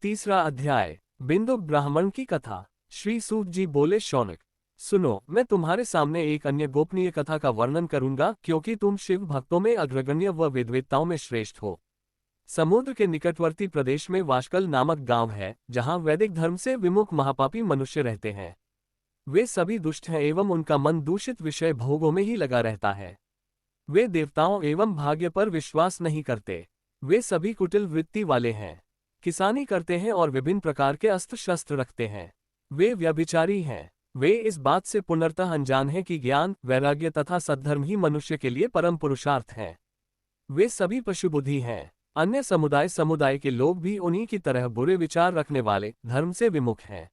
तीसरा अध्याय। बिंदुक ब्राह्मण की कथा। श्री सूत जी बोले, शौनक सुनो, मैं तुम्हारे सामने एक अन्य गोपनीय कथा का वर्णन करूंगा, क्योंकि तुम शिव भक्तों में अग्रगण्य व विद्वताओं में श्रेष्ठ हो। समुद्र के निकटवर्ती प्रदेश में वाशकल नामक गांव है, जहां वैदिक धर्म से विमुख महापापी मनुष्य रहते हैं। वे सभी दुष्ट हैं एवं उनका मन दूषित विषय भोगों में ही लगा रहता है। वे देवताओं एवं भाग्य पर विश्वास नहीं करते। वे सभी कुटिल वृत्ति वाले हैं, किसानी करते हैं और विभिन्न प्रकार के अस्त्र शस्त्र रखते हैं। वे व्यभिचारी हैं। वे इस बात से पूर्णतः अनजान हैं कि ज्ञान, वैराग्य तथा सद्धर्म ही मनुष्य के लिए परम पुरुषार्थ हैं। वे सभी पशुबुद्धि हैं। अन्य समुदाय के लोग भी उन्हीं की तरह बुरे विचार रखने वाले, धर्म से विमुख हैं।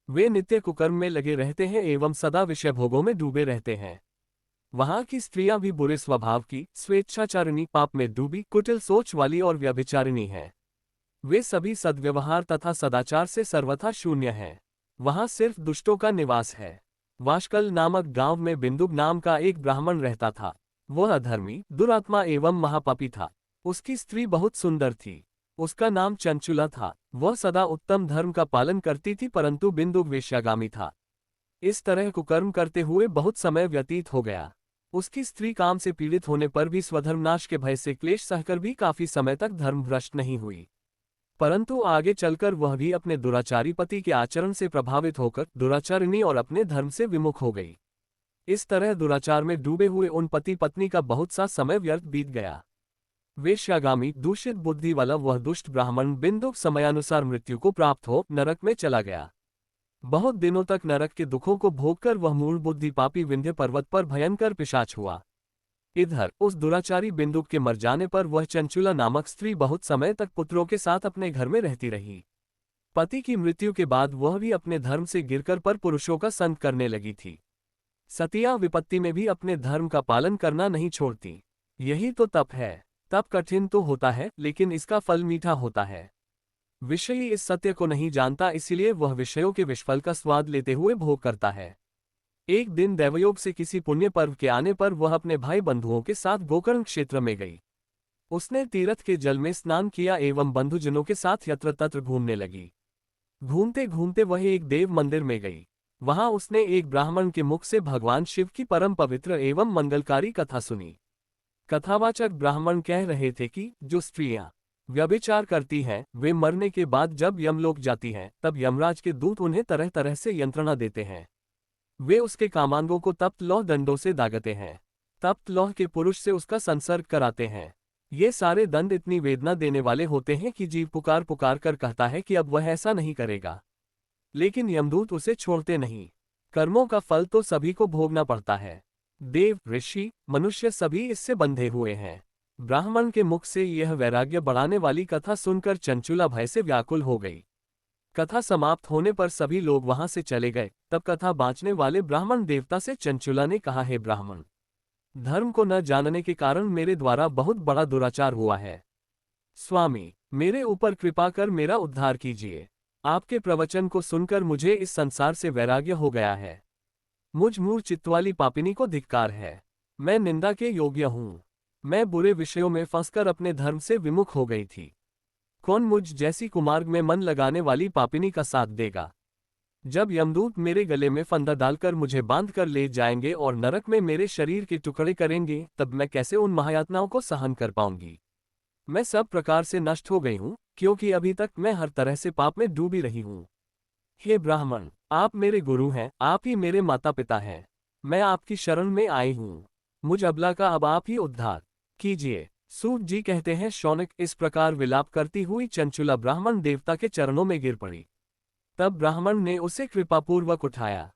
वे नित्य कुकर्म में लगे रहते हैं एवं सदा विषय भोगों में डूबे रहते हैं। वहां की स्त्रियां भी बुरे स्वभाव की, स्वेच्छाचारिणी, पाप में डूबी, कुटिल सोच वाली और व्यभिचारिणी हैं। वे सभी सद्व्यवहार तथा सदाचार से सर्वथा शून्य हैं। वहां सिर्फ दुष्टों का निवास है। वाशकल नामक गांव में बिंदुक नाम का एक ब्राह्मण रहता था। वह अधर्मी, दुरात्मा एवं महापापी था। उसकी स्त्री बहुत सुंदर थी। उसका नाम चंचुला था। वह सदा उत्तम धर्म का पालन करती थी, परंतु बिंदुक वेश्यागामी था। इस तरह कुकर्म करते हुए बहुत समय व्यतीत हो गया। उसकी स्त्री काम से पीड़ित होने पर भी स्वधर्मनाश के भय से क्लेश सहकर भी काफी समय तक धर्मभ्रष्ट नहीं हुई। परंतु आगे चलकर वह भी अपने दुराचारी पति के आचरण से प्रभावित होकर दुराचारिणी और अपने धर्म से विमुख हो गई। इस तरह दुराचार में डूबे हुए उन पति पत्नी का बहुत सा समय व्यर्थ बीत गया। वेश्यागामी, दूषित बुद्धि वाला वह दुष्ट ब्राह्मण बिंदुक समयानुसार मृत्यु को प्राप्त हो नरक में चला गया। बहुत दिनों तक नरक के दुखों को भोगकर वह मूल बुद्धि पापी विंध्य पर्वत पर भयंकर पिशाच हुआ। इधर उस दुराचारी बिंदुक के मर जाने पर वह चंचुला नामक स्त्री बहुत समय तक पुत्रों के साथ अपने घर में रहती रही। पति की मृत्यु के बाद वह भी अपने धर्म से गिरकर पर पुरुषों का संग करने लगी थी। सतियां विपत्ति में भी अपने धर्म का पालन करना नहीं छोड़ती। यही तो तप है। तप कठिन तो होता है, लेकिन इसका फल मीठा होता है। विषयी इस सत्य को नहीं जानता, इसलिए वह विषयों के विषफल का स्वाद लेते हुए भोग करता है। एक दिन दैवयोग से किसी पुण्य पर्व के आने पर वह अपने भाई बंधुओं के साथ गोकर्ण क्षेत्र में गई। उसने तीर्थ के जल में स्नान किया एवं बंधुजनों के साथ यत्र तत्र घूमने लगी। घूमते घूमते वह एक देव मंदिर में गई। वहां उसने एक ब्राह्मण के मुख से भगवान शिव की परम पवित्र एवं मंगलकारी कथा सुनी। कथावाचक ब्राह्मण कह रहे थे कि जो स्त्रियां व्यभिचार करती हैं, वे मरने के बाद जब यमलोक जाती हैं, तब यमराज के दूत उन्हें तरह तरह से यंत्रणा देते हैं। वे उसके कामांगों को तप्त लौह दंडों से दागते हैं। तप्त लौह के पुरुष से उसका संसर्ग कराते हैं। ये सारे दंड इतनी वेदना देने वाले होते हैं कि जीव पुकार पुकार कर कहता है कि अब वह ऐसा नहीं करेगा, लेकिन यमदूत उसे छोड़ते नहीं। कर्मों का फल तो सभी को भोगना पड़ता है। देव, ऋषि, मनुष्य सभी इससे बंधे हुए हैं। ब्राह्मण के मुख से यह वैराग्य बढ़ाने वाली कथा सुनकर चंचुला भय से व्याकुल हो गई। कथा समाप्त होने पर सभी लोग वहां से चले गए। तब कथा बांचने वाले ब्राह्मण देवता से चंचुला ने कहा, हे ब्राह्मण, धर्म को न जानने के कारण मेरे द्वारा बहुत बड़ा दुराचार हुआ है। स्वामी, मेरे ऊपर कृपा कर मेरा उद्धार कीजिए। आपके प्रवचन को सुनकर मुझे इस संसार से वैराग्य हो गया है। मुझ मूढ़ चित्तवाली पापिनी को धिक्कार है। मैं निंदा के योग्य हूँ। मैं बुरे विषयों में फंसकर अपने धर्म से विमुख हो गई थी। कौन मुझ जैसी कुमार्ग में मन लगाने वाली पापिनी का साथ देगा? जब यमदूत मेरे गले में फंदा डालकर मुझे बांध कर ले जाएंगे और नरक में मेरे शरीर के टुकड़े करेंगे, तब मैं कैसे उन महायातनाओं को सहन कर पाऊंगी? मैं सब प्रकार से नष्ट हो गई हूँ, क्योंकि अभी तक मैं हर तरह से पाप में डूबी रही हूँ। हे ब्राह्मण, आप मेरे गुरु हैं, आप ही मेरे माता पिता हैं। मैं आपकी शरण में आई हूँ। मुझ अबला का अब आप ही उद्धार कीजिए। सूत जी कहते हैं, शौनक, इस प्रकार विलाप करती हुई चंचुला ब्राह्मण देवता के चरणों में गिर पड़ी। तब ब्राह्मण ने उसे कृपापूर्वक उठाया।